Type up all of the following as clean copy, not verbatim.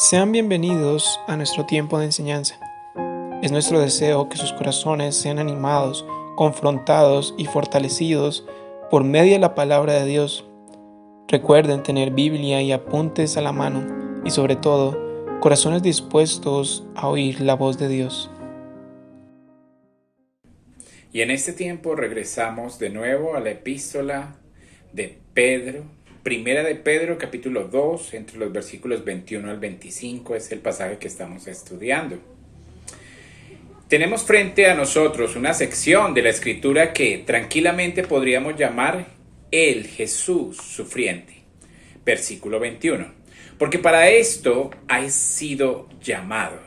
Sean bienvenidos a nuestro tiempo de enseñanza. Es nuestro deseo que sus corazones sean animados, confrontados y fortalecidos por medio de la palabra de Dios. Recuerden tener Biblia y apuntes a la mano y sobre todo, corazones dispuestos a oír la voz de Dios. Y en este tiempo regresamos de nuevo a la epístola de Pedro. Primera de Pedro, capítulo 2, entre los versículos 21 al 25, es el pasaje que estamos estudiando. Tenemos frente a nosotros una sección de la Escritura que tranquilamente podríamos llamar el Jesús sufriente. Versículo 21. Porque para esto has sido llamado,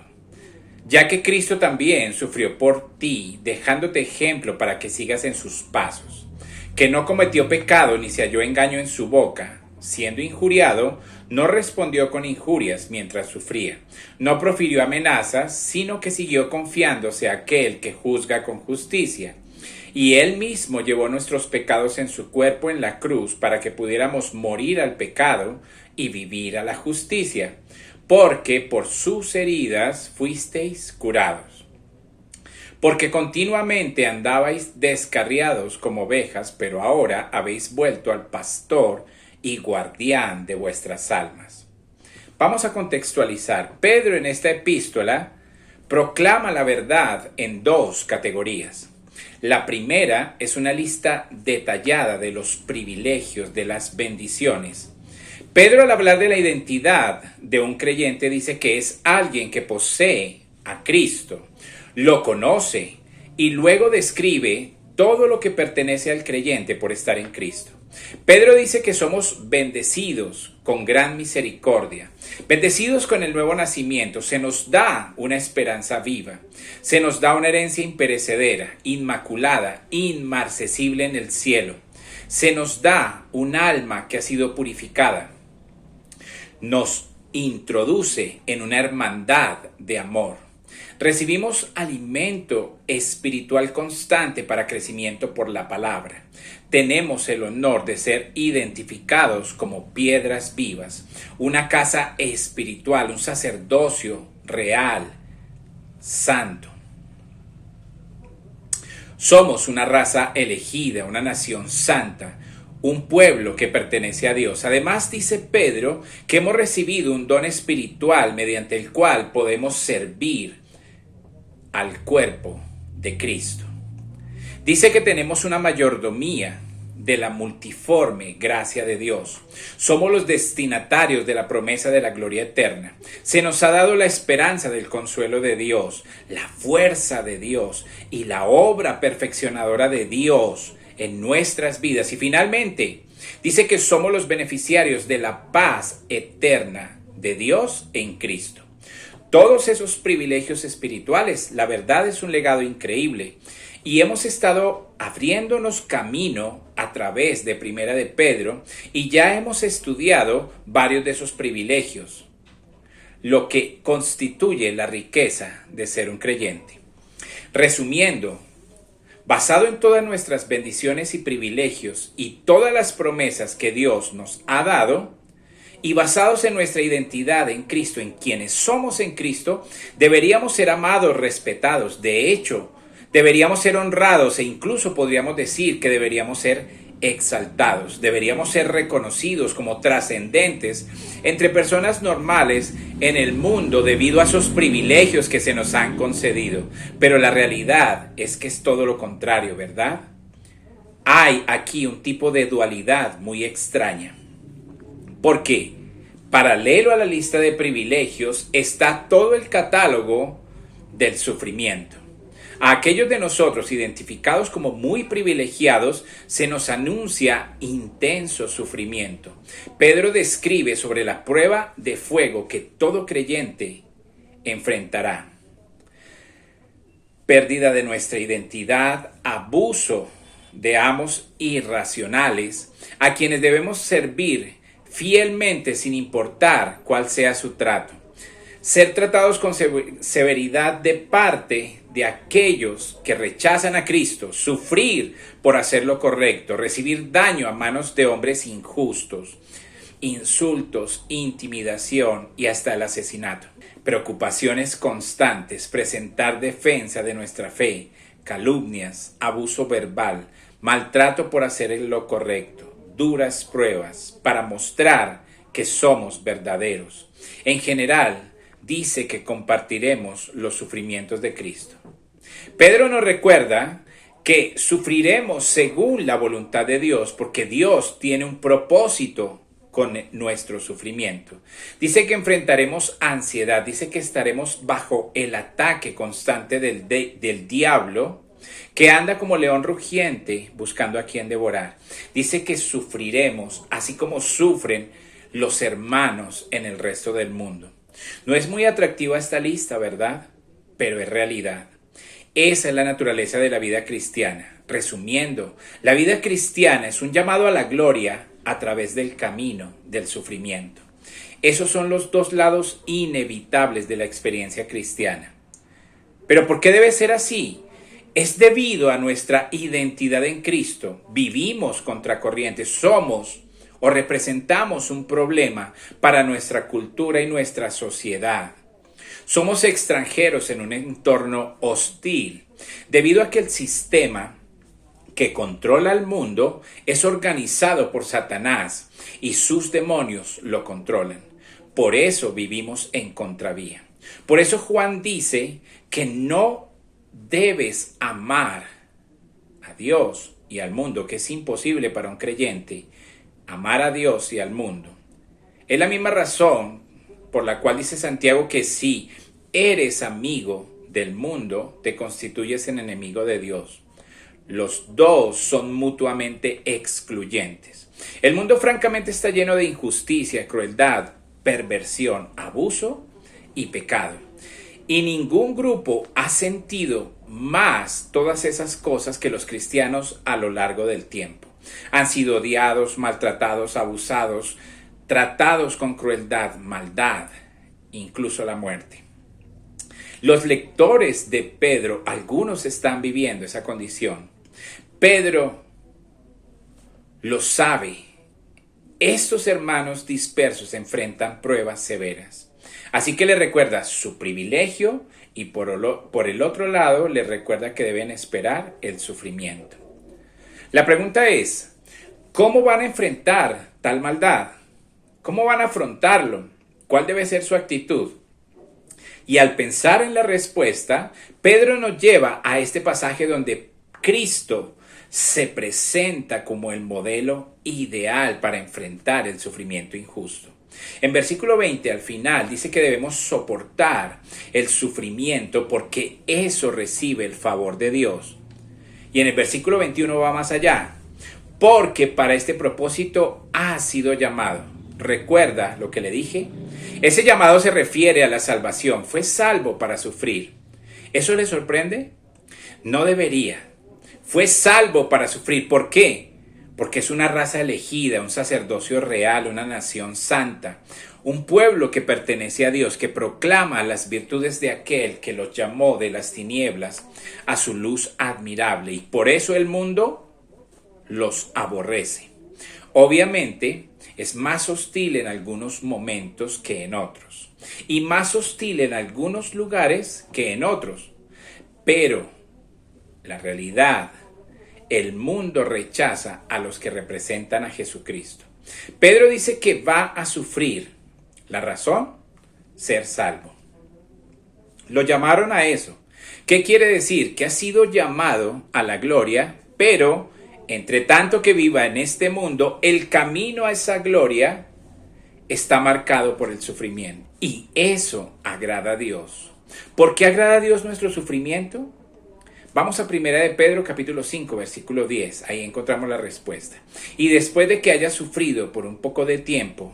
ya que Cristo también sufrió por ti, dejándote ejemplo para que sigas en sus pasos, que no cometió pecado ni se halló engaño en su boca, siendo injuriado, no respondió con injurias mientras sufría, no profirió amenazas, sino que siguió confiándose a aquel que juzga con justicia. Y él mismo llevó nuestros pecados en su cuerpo en la cruz para que pudiéramos morir al pecado y vivir a la justicia, porque por sus heridas fuisteis curados. Porque continuamente andabais descarriados como ovejas, pero ahora habéis vuelto al pastor y guardián de vuestras almas. Vamos a contextualizar. Pedro en esta epístola proclama la verdad en dos categorías. La primera es una lista detallada de los privilegios, de las bendiciones. Pedro, al hablar de la identidad de un creyente, dice que es alguien que posee a Cristo, lo conoce y luego describe todo lo que pertenece al creyente por estar en Cristo. Pedro dice que somos bendecidos con gran misericordia, bendecidos con el nuevo nacimiento. Se nos da una esperanza viva, se nos da una herencia imperecedera, inmaculada, inmarcesible en el cielo. Se nos da un alma que ha sido purificada. Nos introduce en una hermandad de amor. Recibimos alimento espiritual constante para crecimiento por la palabra. Tenemos el honor de ser identificados como piedras vivas, una casa espiritual, un sacerdocio real, santo. Somos una raza elegida, una nación santa, un pueblo que pertenece a Dios. Además, dice Pedro que hemos recibido un don espiritual mediante el cual podemos servir al cuerpo de Cristo. Dice que tenemos una mayordomía de la multiforme gracia de Dios. Somos los destinatarios de la promesa de la gloria eterna. Se nos ha dado la esperanza del consuelo de Dios, la fuerza de Dios y la obra perfeccionadora de Dios en nuestras vidas. Y finalmente, dice que somos los beneficiarios de la paz eterna de Dios en Cristo. Todos esos privilegios espirituales, la verdad, es un legado increíble. Y hemos estado abriéndonos camino a través de Primera de Pedro y ya hemos estudiado varios de esos privilegios, lo que constituye la riqueza de ser un creyente. Resumiendo, basado en todas nuestras bendiciones y privilegios y todas las promesas que Dios nos ha dado, y basados en nuestra identidad en Cristo, en quienes somos en Cristo, deberíamos ser amados, respetados. De hecho, deberíamos ser honrados e incluso podríamos decir que deberíamos ser exaltados. Deberíamos ser reconocidos como trascendentes entre personas normales en el mundo debido a esos privilegios que se nos han concedido. Pero la realidad es que es todo lo contrario, ¿verdad? Hay aquí un tipo de dualidad muy extraña. Porque, paralelo a la lista de privilegios, está todo el catálogo del sufrimiento. A aquellos de nosotros identificados como muy privilegiados, se nos anuncia intenso sufrimiento. Pedro describe sobre la prueba de fuego que todo creyente enfrentará. Pérdida de nuestra identidad, abuso de amos irracionales, a quienes debemos servir fielmente sin importar cuál sea su trato. Ser tratados con severidad de parte de aquellos que rechazan a Cristo, sufrir por hacer lo correcto, recibir daño a manos de hombres injustos insultos, intimidación y hasta el asesinato. Preocupaciones constantes, presentar defensa de nuestra fe, calumnias, abuso verbal, maltrato por hacer lo correcto, duras pruebas para mostrar que somos verdaderos. En general, dice que compartiremos los sufrimientos de Cristo. Pedro nos recuerda que sufriremos según la voluntad de Dios, porque Dios tiene un propósito con nuestro sufrimiento. Dice que enfrentaremos ansiedad, dice que estaremos bajo el ataque constante del diablo, que anda como león rugiente buscando a quien devorar. Dice que sufriremos, así como sufren los hermanos en el resto del mundo. No es muy atractiva esta lista, ¿verdad? Pero es realidad. Esa es la naturaleza de la vida cristiana. Resumiendo, la vida cristiana es un llamado a la gloria a través del camino del sufrimiento. Esos son los dos lados inevitables de la experiencia cristiana. ¿Pero por qué debe ser así? Es debido a nuestra identidad en Cristo. Vivimos contracorriente, somos o representamos un problema para nuestra cultura y nuestra sociedad. Somos extranjeros en un entorno hostil, debido a que el sistema que controla el mundo es organizado por Satanás y sus demonios lo controlan. Por eso vivimos en contravía. Por eso Juan dice que no debes amar a Dios y al mundo, que es imposible para un creyente amar a Dios y al mundo. Es la misma razón por la cual dice Santiago que si eres amigo del mundo, te constituyes en enemigo de Dios. Los dos son mutuamente excluyentes. El mundo francamente está lleno de injusticia, crueldad, perversión, abuso y pecado. Y ningún grupo ha sentido más todas esas cosas que los cristianos a lo largo del tiempo. Han sido odiados, maltratados, abusados, tratados con crueldad, maldad, incluso la muerte. Los lectores de Pedro, algunos están viviendo esa condición. Pedro lo sabe. Estos hermanos dispersos enfrentan pruebas severas. Así que le recuerda su privilegio y por el otro lado le recuerda que deben esperar el sufrimiento. La pregunta es, ¿cómo van a enfrentar tal maldad? ¿Cómo van a afrontarlo? ¿Cuál debe ser su actitud? Y al pensar en la respuesta, Pedro nos lleva a este pasaje donde Cristo se presenta como el modelo ideal para enfrentar el sufrimiento injusto. En versículo 20 al final dice que debemos soportar el sufrimiento porque eso recibe el favor de Dios. Y en el versículo 21 va más allá, porque para este propósito ha sido llamado. ¿Recuerda lo que le dije? Ese llamado se refiere a la salvación. Fue salvo para sufrir. ¿Eso le sorprende? No debería. Fue salvo para sufrir. ¿Por qué? Porque es una raza elegida, un sacerdocio real, una nación santa, un pueblo que pertenece a Dios, que proclama las virtudes de aquel que los llamó de las tinieblas a su luz admirable. Y por eso el mundo los aborrece. Obviamente, es más hostil en algunos momentos que en otros, y más hostil en algunos lugares que en otros. Pero la realidad, el mundo rechaza a los que representan a Jesucristo. Pedro dice que va a sufrir. ¿La razón? Ser salvo. Lo llamaron a eso. ¿Qué quiere decir? Que ha sido llamado a la gloria, pero entre tanto que viva en este mundo, el camino a esa gloria está marcado por el sufrimiento. Y eso agrada a Dios. ¿Por qué agrada a Dios nuestro sufrimiento? Vamos a 1 de Pedro capítulo 5 versículo 10. Ahí encontramos la respuesta. Y después de que haya sufrido por un poco de tiempo,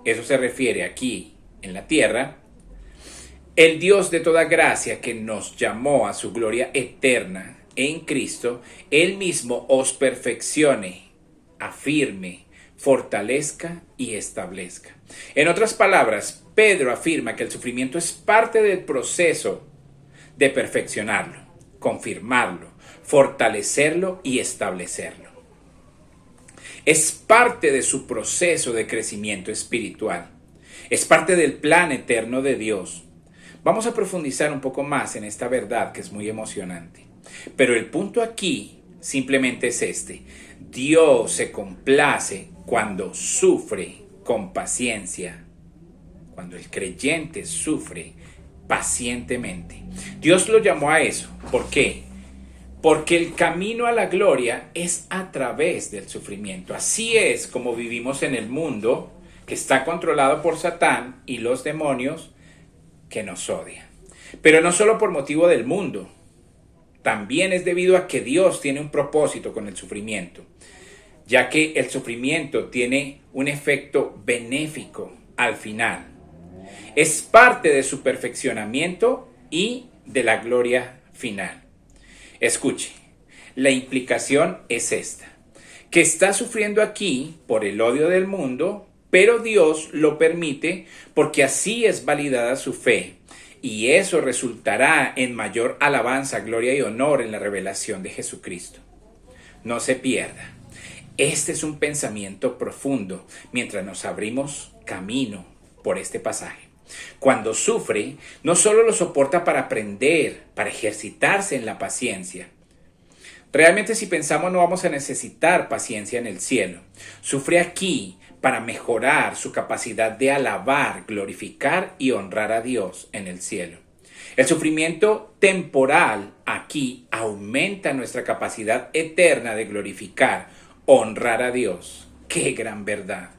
eso se refiere aquí en la tierra, el Dios de toda gracia que nos llamó a su gloria eterna en Cristo, Él mismo os perfeccione, afirme, fortalezca y establezca. En otras palabras, Pedro afirma que el sufrimiento es parte del proceso de perfeccionarlo, confirmarlo, fortalecerlo y establecerlo. Es parte de su proceso de crecimiento espiritual. Es parte del plan eterno de Dios. Vamos a profundizar un poco más en esta verdad que es muy emocionante. Pero el punto aquí simplemente es este. Dios se complace cuando sufre con paciencia. Cuando el creyente sufre pacientemente. Dios lo llamó a eso. ¿Por qué? Porque el camino a la gloria es a través del sufrimiento. Así es como vivimos en el mundo que está controlado por Satán y los demonios que nos odian. Pero no solo por motivo del mundo, también es debido a que Dios tiene un propósito con el sufrimiento, ya que el sufrimiento tiene un efecto benéfico al final. Es parte de su perfeccionamiento y de la gloria final. Escuche, la implicación es esta, que está sufriendo aquí por el odio del mundo, pero Dios lo permite porque así es validada su fe, y eso resultará en mayor alabanza, gloria y honor en la revelación de Jesucristo. No se pierda. Este es un pensamiento profundo mientras nos abrimos camino por este pasaje. Cuando sufre, no solo lo soporta para aprender, para ejercitarse en la paciencia. Realmente, si pensamos, no vamos a necesitar paciencia en el cielo. Sufre aquí para mejorar su capacidad de alabar, glorificar y honrar a Dios en el cielo. El sufrimiento temporal aquí aumenta nuestra capacidad eterna de glorificar, honrar a Dios. ¡Qué gran verdad!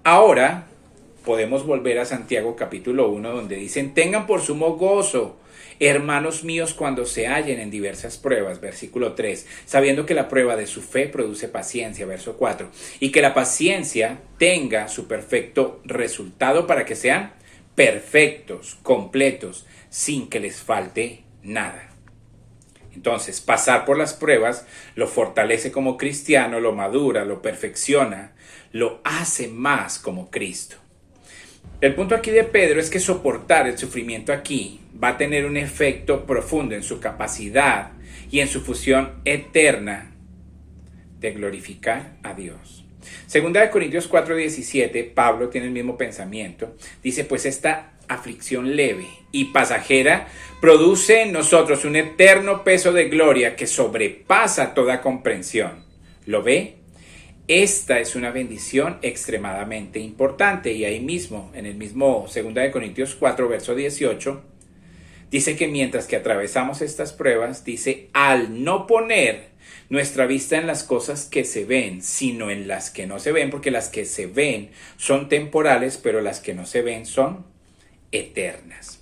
Ahora podemos volver a Santiago capítulo 1, donde dicen: tengan por sumo gozo, hermanos míos, cuando se hallen en diversas pruebas, versículo 3, sabiendo que la prueba de su fe produce paciencia, verso 4, y que la paciencia tenga su perfecto resultado para que sean perfectos, completos, sin que les falte nada. Entonces, pasar por las pruebas lo fortalece como cristiano, lo madura, lo perfecciona, lo hace más como Cristo. El punto aquí de Pedro es que soportar el sufrimiento aquí va a tener un efecto profundo en su capacidad y en su función eterna de glorificar a Dios. Segunda de Corintios 4:17, Pablo tiene el mismo pensamiento. Dice: pues esta aflicción leve y pasajera produce en nosotros un eterno peso de gloria que sobrepasa toda comprensión. ¿Lo ve? Esta es una bendición extremadamente importante, y ahí mismo, en el mismo 2 de Corintios 4, verso 18, dice que mientras que atravesamos estas pruebas, dice: al no poner nuestra vista en las cosas que se ven, sino en las que no se ven, porque las que se ven son temporales, pero las que no se ven son eternas.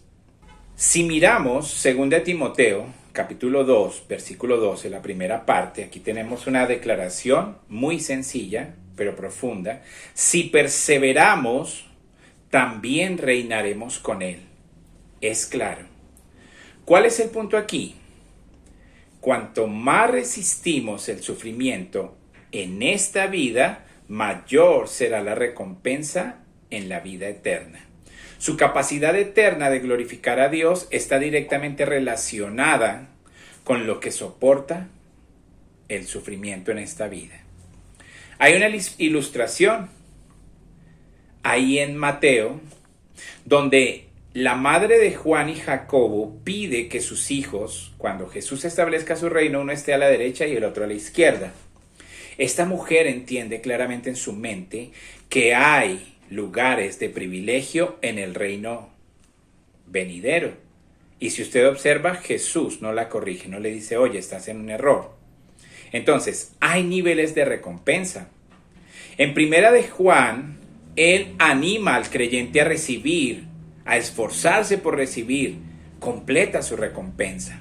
Si miramos 2 de Timoteo, capítulo 2, versículo 12, la primera parte, aquí tenemos una declaración muy sencilla, pero profunda. Si perseveramos, también reinaremos con él. Es claro. ¿Cuál es el punto aquí? Cuanto más resistimos el sufrimiento en esta vida, mayor será la recompensa en la vida eterna. Su capacidad eterna de glorificar a Dios está directamente relacionada con lo que soporta el sufrimiento en esta vida. Hay una ilustración ahí en Mateo, donde la madre de Juan y Jacobo pide que sus hijos, cuando Jesús establezca su reino, uno esté a la derecha y el otro a la izquierda. Esta mujer entiende claramente en su mente que hay lugares de privilegio en el reino venidero. Y si usted observa, Jesús no la corrige, no le dice: oye, estás en un error. Entonces, hay niveles de recompensa. En primera de Juan, él anima al creyente a recibir, a esforzarse por recibir, completa su recompensa.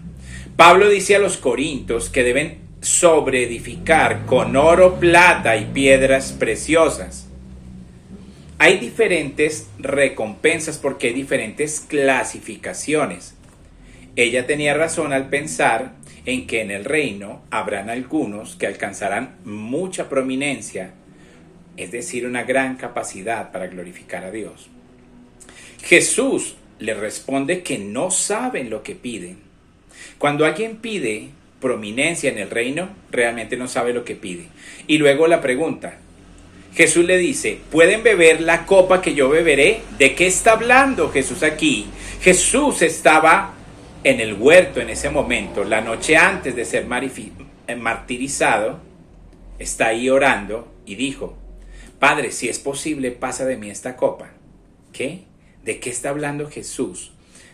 Pablo dice a los corintios que deben sobreedificar con oro, plata y piedras preciosas. Hay diferentes recompensas porque hay diferentes clasificaciones. Ella tenía razón al pensar en que en el reino habrán algunos que alcanzarán mucha prominencia, es decir, una gran capacidad para glorificar a Dios. Jesús le responde que no saben lo que piden. Cuando alguien pide prominencia en el reino, realmente no sabe lo que pide. Y luego la pregunta, Jesús le dice, ¿pueden beber la copa que yo beberé? ¿De qué está hablando Jesús aquí? Jesús estaba en el huerto en ese momento, la noche antes de ser martirizado, está ahí orando y dijo, Padre, si es posible, pasa de mí esta copa. ¿Qué? ¿De qué está hablando Jesús?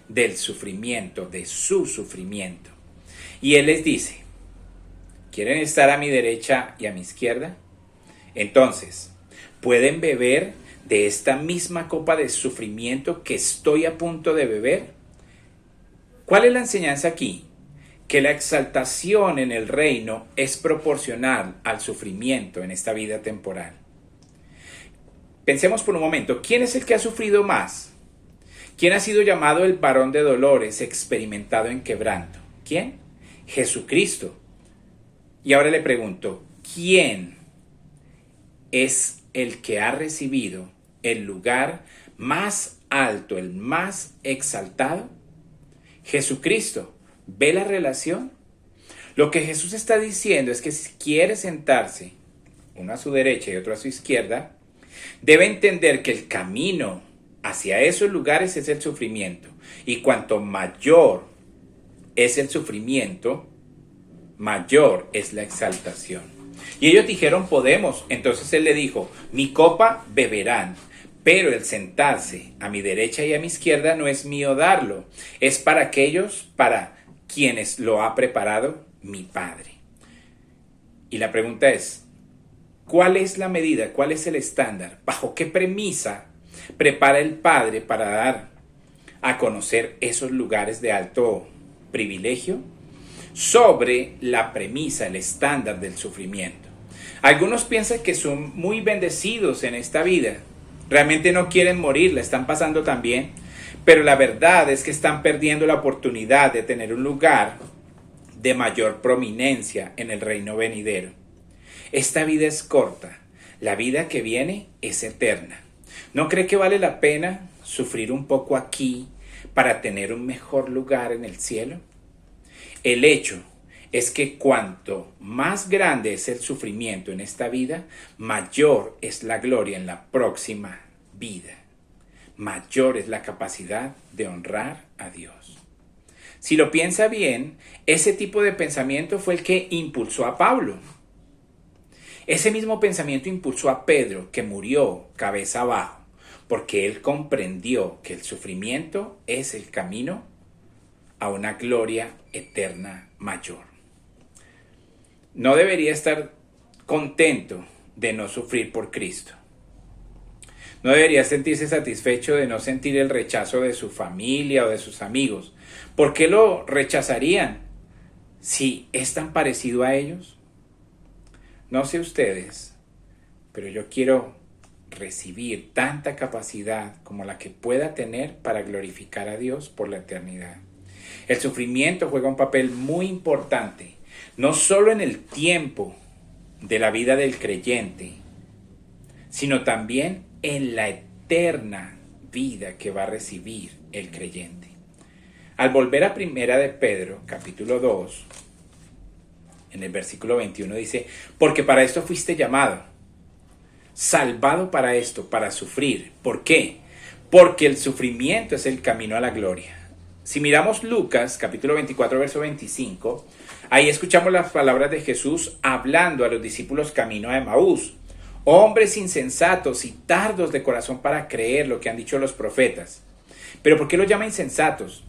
Del sufrimiento, de su sufrimiento. Y Él les dice, ¿quieren estar a mi derecha y a mi izquierda? Entonces, ¿pueden beber de esta misma copa de sufrimiento que estoy a punto de beber? ¿Cuál es la enseñanza aquí? Que la exaltación en el reino es proporcional al sufrimiento en esta vida temporal. Pensemos por un momento, ¿quién es el que ha sufrido más? ¿Quién ha sido llamado el varón de dolores, experimentado en quebranto? ¿Quién? Jesucristo. Y ahora le pregunto, ¿quién es el que ha recibido el lugar más alto, el más exaltado? Jesucristo. ¿Ve la relación? Lo que Jesús está diciendo es que si quiere sentarse, uno a su derecha y otro a su izquierda, debe entender que el camino hacia esos lugares es el sufrimiento. Y cuanto mayor es el sufrimiento, mayor es la exaltación. Y ellos dijeron, podemos. Entonces Él le dijo, mi copa beberán, pero el sentarse a mi derecha y a mi izquierda no es mío darlo. Es para aquellos, para quienes lo ha preparado mi Padre. Y la pregunta es, ¿cuál es la medida? ¿Cuál es el estándar? ¿Bajo qué premisa prepara el Padre para dar a conocer esos lugares de alto privilegio? Sobre la premisa, el estándar del sufrimiento. Algunos piensan que son muy bendecidos en esta vida. Realmente no quieren morir, la están pasando tan bien. Pero la verdad es que están perdiendo la oportunidad de tener un lugar de mayor prominencia en el reino venidero. Esta vida es corta, la vida que viene es eterna. ¿No cree que vale la pena sufrir un poco aquí para tener un mejor lugar en el cielo? El hecho es que cuanto más grande es el sufrimiento en esta vida, mayor es la gloria en la próxima vida. Mayor es la capacidad de honrar a Dios. Si lo piensa bien, ese tipo de pensamiento fue el que impulsó a Pablo. Ese mismo pensamiento impulsó a Pedro, que murió cabeza abajo, porque él comprendió que el sufrimiento es el camino a una gloria eterna mayor. No debería estar contento de no sufrir por Cristo. No debería sentirse satisfecho de no sentir el rechazo de su familia o de sus amigos. ¿Por qué lo rechazarían si es tan parecido a ellos? No sé ustedes, pero yo quiero recibir tanta capacidad como la que pueda tener para glorificar a Dios por la eternidad. El sufrimiento juega un papel muy importante, no solo en el tiempo de la vida del creyente, sino también en la eterna vida que va a recibir el creyente. Al volver a Primera de Pedro, capítulo 2, en el versículo 21 dice, porque para esto fuiste llamado, salvado para esto, para sufrir. ¿Por qué? Porque el sufrimiento es el camino a la gloria. Si miramos Lucas, capítulo 24, verso 25, ahí escuchamos las palabras de Jesús hablando a los discípulos camino a Emaús. Hombres insensatos y tardos de corazón para creer lo que han dicho los profetas. ¿Pero por qué los llama insensatos?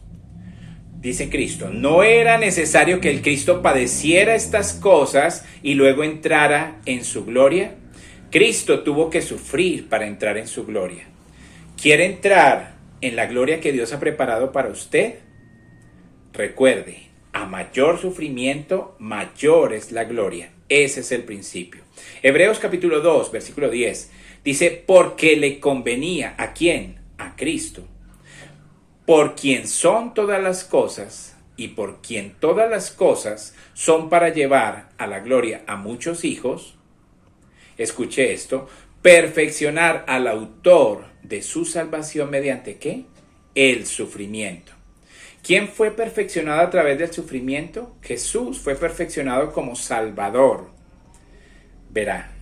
Dice Cristo, ¿no era necesario que el Cristo padeciera estas cosas y luego entrara en su gloria? Cristo tuvo que sufrir para entrar en su gloria. ¿Quiere entrar en la gloria que Dios ha preparado para usted? Recuerde, a mayor sufrimiento, mayor es la gloria. Ese es el principio. Hebreos capítulo 2, versículo 10, dice, porque le convenía, ¿a quién? A Cristo, por quien son todas las cosas y por quien todas las cosas son para llevar a la gloria a muchos hijos. Escuche esto, perfeccionar al autor de su salvación mediante ¿qué? El sufrimiento. ¿Quién fue perfeccionado a través del sufrimiento? Jesús fue perfeccionado como Salvador. Verá,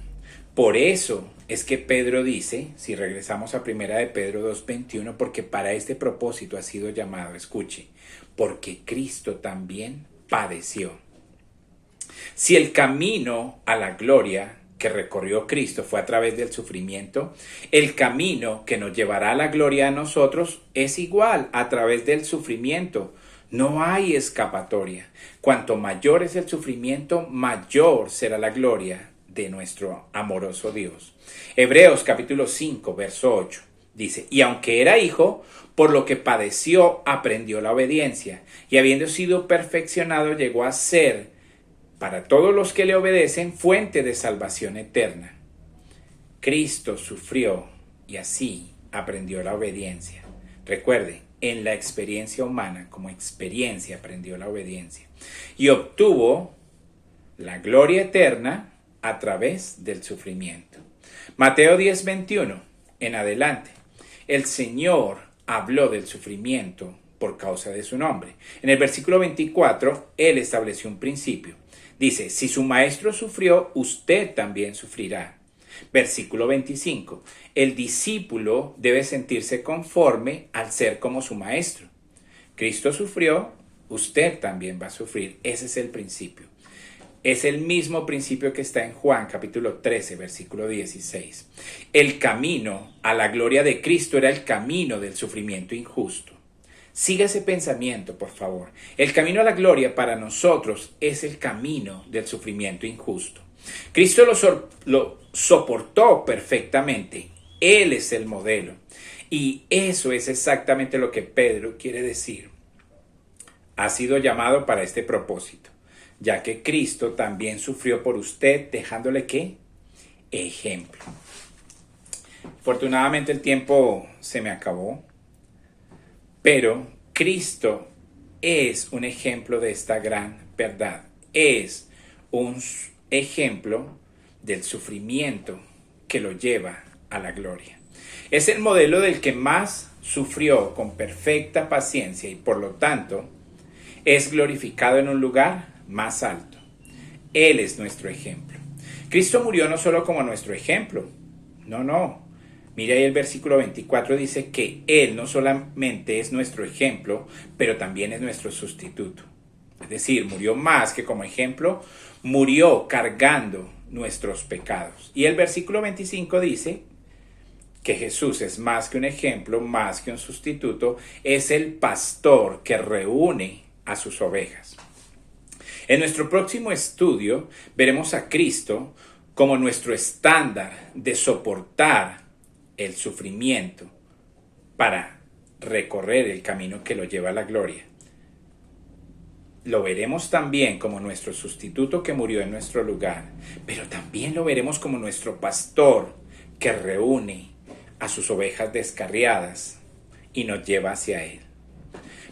por eso es que Pedro dice, si regresamos a 1 de Pedro 2:21, porque para este propósito ha sido llamado, escuche, porque Cristo también padeció. Si el camino a la gloria que recorrió Cristo fue a través del sufrimiento, el camino que nos llevará a la gloria a nosotros es igual a través del sufrimiento. No hay escapatoria. Cuanto mayor es el sufrimiento, mayor será la gloria de nuestro amoroso Dios. Hebreos capítulo 5, verso 8 dice, y aunque era hijo, por lo que padeció, aprendió la obediencia, y habiendo sido perfeccionado, llegó a ser, para todos los que le obedecen, fuente de salvación eterna. Cristo sufrió y así aprendió la obediencia. Recuerde, en la experiencia humana, como experiencia aprendió la obediencia. Y obtuvo la gloria eterna a través del sufrimiento. Mateo 10:21 en adelante. El Señor habló del sufrimiento por causa de su nombre. En el versículo 24, Él estableció un principio. Dice, si su maestro sufrió, usted también sufrirá. Versículo 25, el discípulo debe sentirse conforme al ser como su maestro. Cristo sufrió, usted también va a sufrir. Ese es el principio. Es el mismo principio que está en Juan capítulo 13, versículo 16. El camino a la gloria de Cristo era el camino del sufrimiento injusto. Siga ese pensamiento, por favor. El camino a la gloria para nosotros es el camino del sufrimiento injusto. Cristo lo soportó perfectamente. Él es el modelo. Y eso es exactamente lo que Pedro quiere decir. Ha sido llamado para este propósito, ya que Cristo también sufrió por usted, dejándole ¿qué? Ejemplo. Afortunadamente el tiempo se me acabó, pero Cristo es un ejemplo de esta gran verdad. Es un ejemplo del sufrimiento que lo lleva a la gloria. Es el modelo del que más sufrió con perfecta paciencia y por lo tanto es glorificado en un lugar más alto. Él es nuestro ejemplo. Cristo murió no solo como nuestro ejemplo. No. Mira ahí el versículo 24 dice que Él no solamente es nuestro ejemplo, pero también es nuestro sustituto. Es decir, murió más que como ejemplo, murió cargando nuestros pecados. Y el versículo 25 dice que Jesús es más que un ejemplo, más que un sustituto, es el pastor que reúne a sus ovejas. En nuestro próximo estudio veremos a Cristo como nuestro estándar de soportar el sufrimiento para recorrer el camino que lo lleva a la gloria. Lo veremos también como nuestro sustituto que murió en nuestro lugar, pero también lo veremos como nuestro pastor que reúne a sus ovejas descarriadas y nos lleva hacia Él.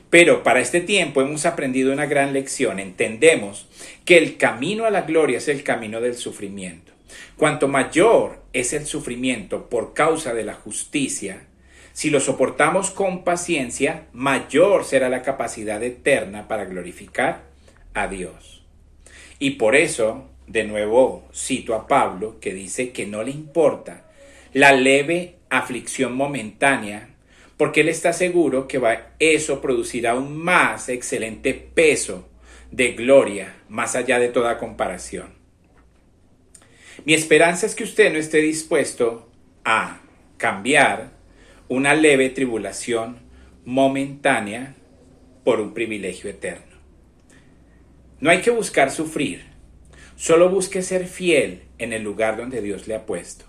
Pero para este tiempo hemos aprendido una gran lección. Entendemos que el camino a la gloria es el camino del sufrimiento. Cuanto mayor es el sufrimiento por causa de la justicia, si lo soportamos con paciencia, mayor será la capacidad eterna para glorificar a Dios. Y por eso, de nuevo, cito a Pablo, que dice que no le importa la leve aflicción momentánea, porque él está seguro que eso producirá un más excelente peso de gloria, más allá de toda comparación. Mi esperanza es que usted no esté dispuesto a cambiar una leve tribulación momentánea por un privilegio eterno. No hay que buscar sufrir, solo busque ser fiel en el lugar donde Dios le ha puesto.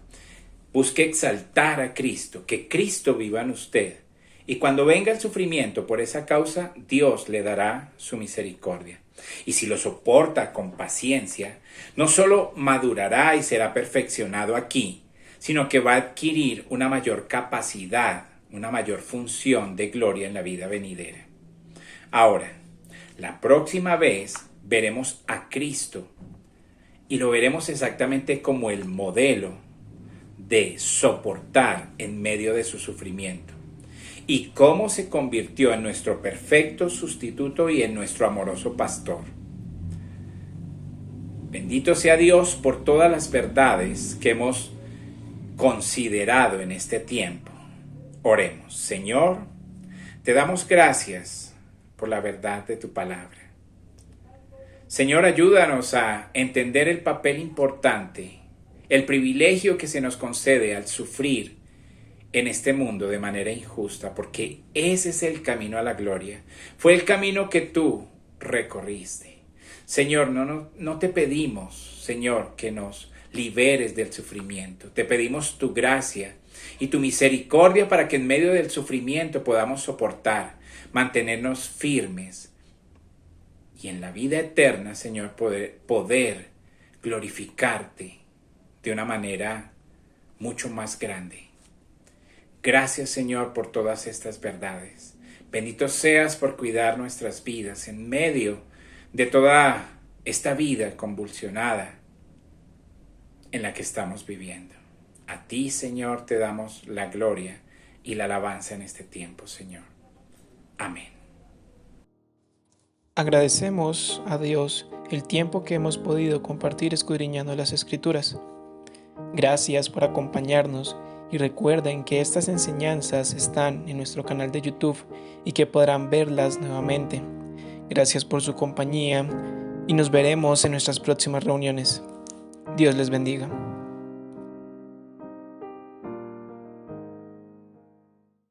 Busque exaltar a Cristo, que Cristo viva en usted. Y cuando venga el sufrimiento por esa causa, Dios le dará su misericordia. Y si lo soporta con paciencia, no solo madurará y será perfeccionado aquí, sino que va a adquirir una mayor capacidad, una mayor función de gloria en la vida venidera. Ahora, la próxima vez veremos a Cristo y lo veremos exactamente como el modelo de soportar en medio de su sufrimiento. y cómo se convirtió en nuestro perfecto sustituto y en nuestro amoroso pastor. Bendito sea Dios por todas las verdades que hemos considerado en este tiempo. Oremos. Señor, te damos gracias por la verdad de tu palabra. Señor, ayúdanos a entender el papel importante, el privilegio que se nos concede al sufrir en este mundo de manera injusta, porque ese es el camino a la gloria. Fue el camino que tú recorriste. Señor, no te pedimos, Señor, que nos liberes del sufrimiento. Te pedimos tu gracia y tu misericordia para que en medio del sufrimiento podamos soportar, mantenernos firmes y en la vida eterna, Señor, poder glorificarte de una manera mucho más grande. Gracias, Señor, por todas estas verdades. Bendito seas por cuidar nuestras vidas en medio de toda esta vida convulsionada en la que estamos viviendo. A ti, Señor, te damos la gloria y la alabanza en este tiempo, Señor. Amén. Agradecemos a Dios el tiempo que hemos podido compartir escudriñando las Escrituras. Gracias por acompañarnos y recuerden que estas enseñanzas están en nuestro canal de YouTube y que podrán verlas nuevamente. Gracias por su compañía y nos veremos en nuestras próximas reuniones. Dios les bendiga.